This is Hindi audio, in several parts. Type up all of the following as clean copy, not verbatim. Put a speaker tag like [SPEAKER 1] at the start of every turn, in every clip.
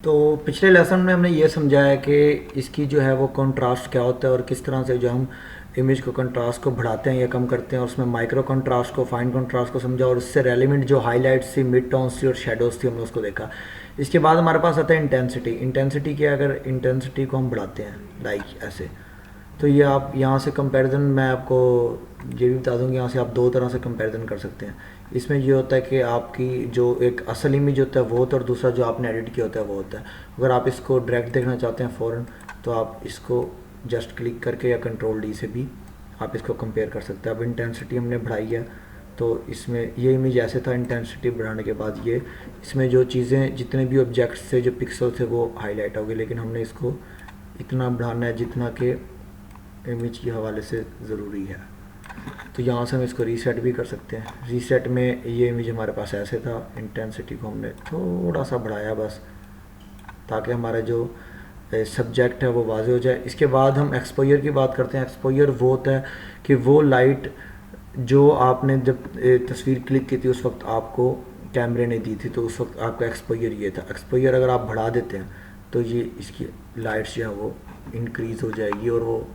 [SPEAKER 1] तो पिछले लेसन में हमने ये समझा है कि इसकी जो है वो कंट्रास्ट क्या होता है और किस तरह से जो हम इमेज को कंट्रास्ट को बढ़ाते हैं या कम करते हैं, और उसमें माइक्रो कंट्रास्ट को, फाइन कंट्रास्ट को समझा, और उससे रेलिवेंट जो हाईलाइट्स थी, मिड टोन्स थी और शेडोज थी, हमने उसको देखा। इसके बाद हमारे पास आता है इंटेंसिटी। इंटेंसिटी क्या, अगर इंटेंसिटी को हम बढ़ाते हैं लाइक ऐसे, तो ये आप यहाँ से कंपैरिजन मैं आपको ये भी बता दूँगी, यहाँ से आप दो तरह से कंपैरिजन कर सकते हैं। इसमें ये होता है कि आपकी जो एक असल इमेज होता है वो होता है, और दूसरा जो आपने एडिट किया होता है वो होता है। अगर आप इसको डायरेक्ट देखना चाहते हैं फ़ौरन, तो आप इसको जस्ट क्लिक करके या कंट्रोल डी से भी आप इसको कंपेयर कर सकते हैं। अब इंटेंसिटी हमने बढ़ाई है, तो इसमें ये इमेज ऐसे था, इंटेंसिटी बढ़ाने के बाद ये इसमें जो चीज़ें, जितने भी ऑब्जेक्ट्स थे, जो पिक्सल थे, वो हाईलाइट हो गए। लेकिन हमने इसको इतना बढ़ाना है जितना कि इमेज के हवाले से ज़रूरी है। तो यहाँ से हम इसको रीसेट भी कर सकते हैं। रीसेट में ये इमेज हमारे पास ऐसे था, इंटेंसिटी को हमने थोड़ा सा बढ़ाया बस, ताकि हमारा जो सब्जेक्ट है वो वाज़ेह हो जाए। इसके बाद हम एक्सपोजर की बात करते हैं। एक्सपोजर वो होता है कि वो लाइट जो आपने जब तस्वीर क्लिक की थी उस वक्त आपको कैमरे ने दी थी, तो उस वक्त आपका एक्सपोजर ये था। एक्सपोजर अगर आप बढ़ा देते हैं तो ये इसकी लाइट्स जो है वो इंक्रीज़ हो जाएगी, और वो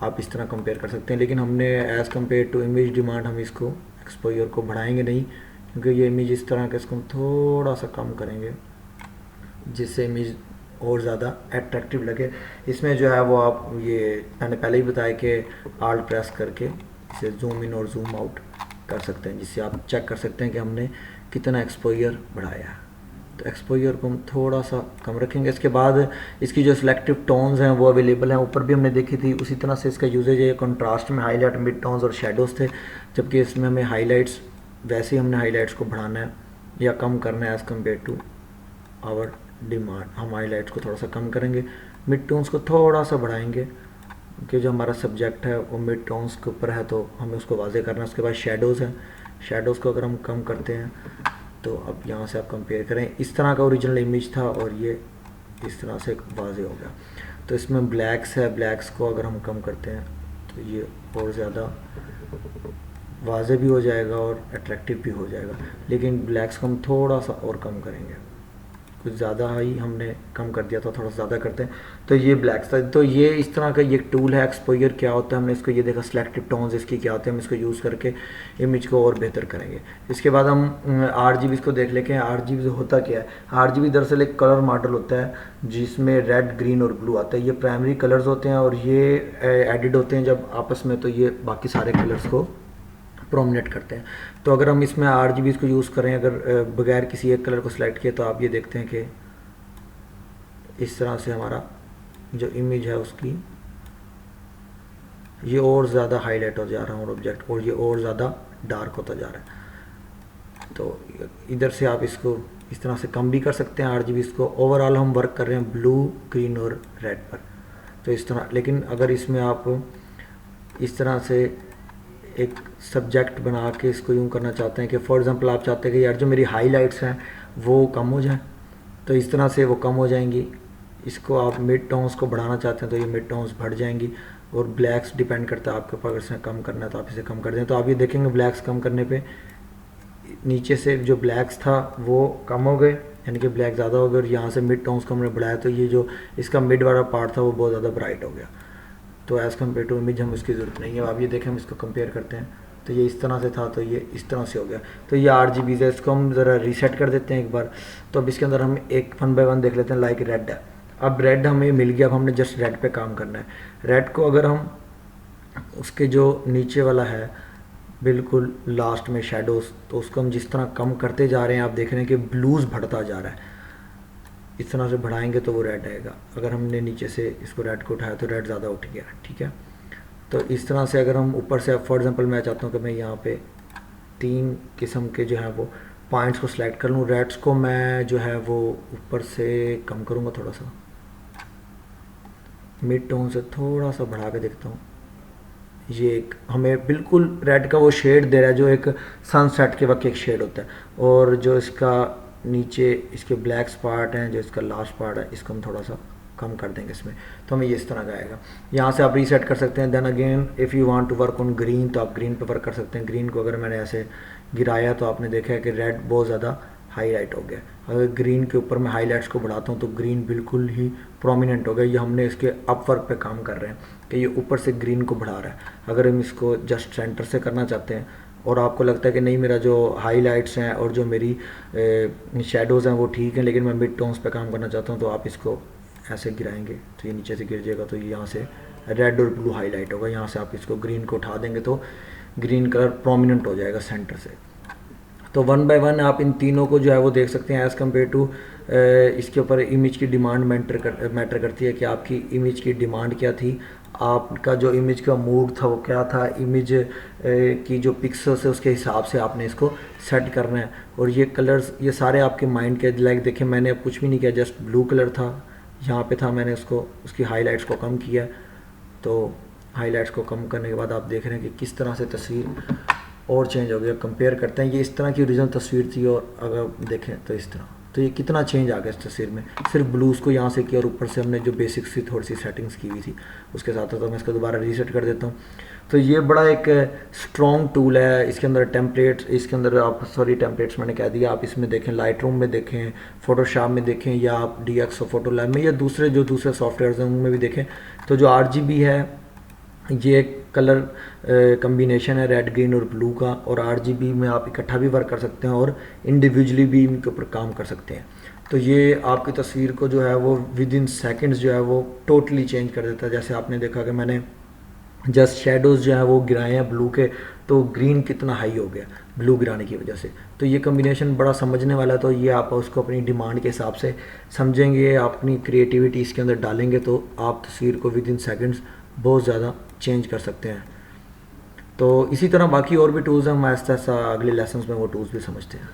[SPEAKER 1] आप इस तरह कंपेयर कर सकते हैं। लेकिन हमने as compare to image demand हम इसको एक्सपोजर को बढ़ाएंगे नहीं, क्योंकि ये इमेज इस तरह का, इसको हम थोड़ा सा कम करेंगे जिससे इमेज और ज़्यादा अट्रैक्टिव लगे। इसमें जो है वो आप, ये मैंने पहले ही बताया कि आल्ट प्रेस करके इसे जूम इन और जूम आउट कर सकते हैं, जिससे आप चेक कर सकते हैं कि हमने कितना एक्सपोजर बढ़ाया है। तो एक्सपोजर को हम थोड़ा सा कम रखेंगे। इसके बाद इसकी जो सिलेक्टिव टोन्स हैं वो अवेलेबल हैं, ऊपर भी हमने देखी थी। उसी तरह से इसका यूजेज है, कंट्रास्ट में हाईलाइट, मिड टोन्स और शेडोज़ थे, जबकि इसमें हमें हाईलाइट्स, वैसे ही हमने हाईलाइट्स को बढ़ाना है या कम करना है as compare to our demand. हम हाईलाइट्स को थोड़ा सा कम करेंगे, मिड टोन्स को थोड़ा सा बढ़ाएंगे, क्योंकि जो हमारा सब्जेक्ट है वो मिड टोन्स के ऊपर है, तो हमें उसको वाज़े करना है। उसके बाद शेडोज़ हैं, शेडोज़ को अगर हम कम करते हैं तो अब यहाँ से आप कंपेयर करें, इस तरह का ओरिजिनल इमेज था और ये इस तरह से वाज़े हो गया। तो इसमें ब्लैक्स है, ब्लैक्स को अगर हम कम करते हैं तो ये और ज़्यादा वाज़े भी हो जाएगा और अट्रैक्टिव भी हो जाएगा। लेकिन ब्लैक्स को हम थोड़ा सा और कम करेंगे, कुछ ज़्यादा ही हमने कम कर दिया था, थोड़ा सा ज़्यादा करते हैं। तो ये ब्लैक था। तो ये इस तरह का ये टूल है। एक्सपोजर क्या होता है, हमने इसको ये देखा। सिलेक्टिव टोन्स इसकी क्या होते हैं, हम इसको यूज़ करके इमेज को और बेहतर करेंगे। इसके बाद हम RGB इसको देख लेते हैं। RGB होता क्या है? RGB दरअसल एक कलर मॉडल होता है जिसमें रेड, ग्रीन और ब्लू आता है। ये प्राइमरी कलर्स होते हैं और ये एडिड होते हैं जब आपस में, तो ये बाकी सारे कलर्स को प्रोमिनेट करते हैं। तो अगर हम इसमें RGB को यूज़ करें, अगर बगैर किसी एक कलर को सिलेक्ट किए, तो आप ये देखते हैं कि इस तरह से हमारा जो इमेज है उसकी ये और ज़्यादा हाईलाइट हो जा रहा है और ऑब्जेक्ट, और ये और ज़्यादा डार्क होता जा रहा है। तो इधर से आप इसको इस तरह से कम भी कर सकते हैं RGB को। ओवरऑल हम वर्क कर रहे हैं ब्लू, ग्रीन और रेड पर, तो इस तरह। लेकिन अगर इसमें आप इस तरह से एक सब्जेक्ट बना के इसको यूँ करना चाहते हैं कि फॉर एग्जांपल आप चाहते हैं कि यार जो मेरी हाईलाइट्स हैं वो कम हो जाएं, तो इस तरह से वो कम हो जाएंगी। इसको आप मिड टोन्स को बढ़ाना चाहते हैं तो ये मिड टोन्स बढ़ जाएंगी, और ब्लैक्स डिपेंड करता है आपके ऊपर। अगर इसे कम करना है तो आप इसे कम कर दें। तो आप ये देखेंगे ब्लैक्स कम करने पे नीचे से जो ब्लैक्स था वो कम हो गए, यानी कि ब्लैक ज़्यादा हो गए, और यहाँ से मिड टोन्स को हमने बढ़ाया तो ये जो इसका मिड वाला पार्ट था वो बहुत ज़्यादा ब्राइट हो गया। तो एज़ कम्पेयर टू इमेज हम उसकी ज़रूरत नहीं है। आप ये देखें, हम इसको कंपेयर करते हैं तो ये इस तरह से था, तो ये इस तरह से हो गया। तो ये RGB है, इसको हम ज़रा रीसेट कर देते हैं एक बार। तो अब इसके अंदर हम एक 1 बाय 1 देख लेते हैं। लाइक रेड है, अब रेड हमें मिल गया, अब हमने जस्ट रेड पे काम करना है। रेड को अगर हम उसके जो नीचे वाला है बिल्कुल लास्ट में शेडोज़, तो उसको हम जिस तरह कम करते जा रहे हैं, आप देख रहे हैं कि ब्लूज़ बढ़ता जा रहा है। इस तरह से बढ़ाएंगे तो वो रेड आएगा। अगर हमने नीचे से इसको रेड को उठाया तो रेड ज़्यादा उठ गया, ठीक है। तो इस तरह से अगर हम ऊपर से, फॉर एग्जांपल मैं चाहता हूँ कि मैं यहाँ पे 3 किस्म के जो है वो पॉइंट्स को सिलेक्ट कर लूँ। रेड्स को मैं जो है वो ऊपर से कम करूँगा, थोड़ा सा मिड टोन से थोड़ा सा बढ़ा के देखता हूँ। ये एक हमें बिल्कुल रेड का वो शेड दे रहा है जो एक सनसेट के वक्त एक शेड होता है। और जो इसका नीचे इसके ब्लैक्स पार्ट हैं, जो इसका लास्ट पार्ट है, इसको हम थोड़ा सा कम कर देंगे इसमें, तो हमें ये इस तरह का आएगा। यहाँ से आप रीसेट कर सकते हैं। Then again if you want to work on green, तो आप ग्रीन पे वर्क कर सकते हैं। ग्रीन को अगर मैंने ऐसे गिराया तो आपने देखा है कि रेड बहुत ज़्यादा हाईलाइट हो गया। अगर ग्रीन के ऊपर मैं हाईलाइट्स को बढ़ाता हूँ तो ग्रीन बिल्कुल ही प्रोमिनेंट हो गया। ये हमने इसके अपवर्क पे काम कर रहे हैं कि ये ऊपर से ग्रीन को बढ़ा रहा है। अगर हम इसको जस्ट सेंटर से करना चाहते हैं और आपको लगता है कि नहीं मेरा जो हाईलाइट्स हैं और जो मेरी शेडोज़ हैं वो ठीक हैं, लेकिन मैं मिड टोन्स पे काम करना चाहता हूँ, तो आप इसको ऐसे गिराएंगे तो ये नीचे से गिर जाएगा, तो ये यहाँ से रेड और ब्लू हाईलाइट होगा। यहाँ से आप इसको ग्रीन को उठा देंगे तो ग्रीन कलर प्रोमिनेंट हो जाएगा सेंटर से। तो वन बाय वन आप इन तीनों को जो है वो देख सकते हैं एज़ कम्पेयर टू इसके ऊपर इमेज की डिमांड मैटर करती है कि आपकी इमेज की डिमांड क्या थी, आपका जो इमेज का मूड था वो क्या था, इमेज की जो पिक्सल्स है उसके हिसाब से आपने इसको सेट करना है। और ये कलर्स ये सारे आपके माइंड के, लाइक देखिए मैंने अब कुछ भी नहीं किया, जस्ट ब्लू कलर था यहाँ पे था, मैंने उसको उसकी हाईलाइट्स को कम किया। तो हाईलाइट्स को कम करने के बाद आप देख रहे हैं कि किस तरह से तस्वीर और चेंज हो गया। कंपेयर करते हैं, ये इस तरह की ओरिजिनल तस्वीर थी और अगर देखें तो इस तरह, तो ये कितना चेंज आ गया इस तस्वीर में। सिर्फ ब्लूज़ को यहाँ से किया और ऊपर से हमने जो बेसिक सी थोड़ी सी सेटिंग्स की हुई थी उसके साथ, तो मैं इसको दोबारा रीसेट कर देता हूँ। तो ये बड़ा एक स्ट्रॉन्ग टूल है। इसके अंदर टेम्पलेट्स, इसके अंदर आप टेम्पलेट्स मैंने कह दिया, आप इसमें देखें, लाइट रूम में देखें, फोटोशॉप में देखें, या आप DX और फोटो लैब में या दूसरे सॉफ्टवेयर हैं उनमें भी देखें। तो जो RGB है ये कलर कम्बिनेशन है रेड ग्रीन और ब्लू का, और RGB में आप इकट्ठा भी वर्क कर सकते हैं और इंडिविजुअली भी इनके ऊपर काम कर सकते हैं। तो ये आपकी तस्वीर को जो है वो विद इन सेकेंड्स जो है वो टोटली चेंज कर देता है। जैसे आपने देखा कि मैंने जस्ट शेडोज़ जो है वो गिराए हैं ब्लू के, तो ग्रीन कितना हाई हो गया ब्लू गिराने की वजह से। तो ये कम्बिनेशन बड़ा समझने वाला है। तो ये आप उसको अपनी डिमांड के हिसाब से समझेंगे, अपनी क्रिएटिविटी इसके अंदर डालेंगे तो आप तस्वीर को विद इन सेकेंड्स बहुत ज़्यादा चेंज कर सकते हैं। तो इसी तरह बाकी और भी टूल्स हैं, हम आहिस्ता आहिस्ता अगले लेसन्स में वो टूल्स भी समझते हैं।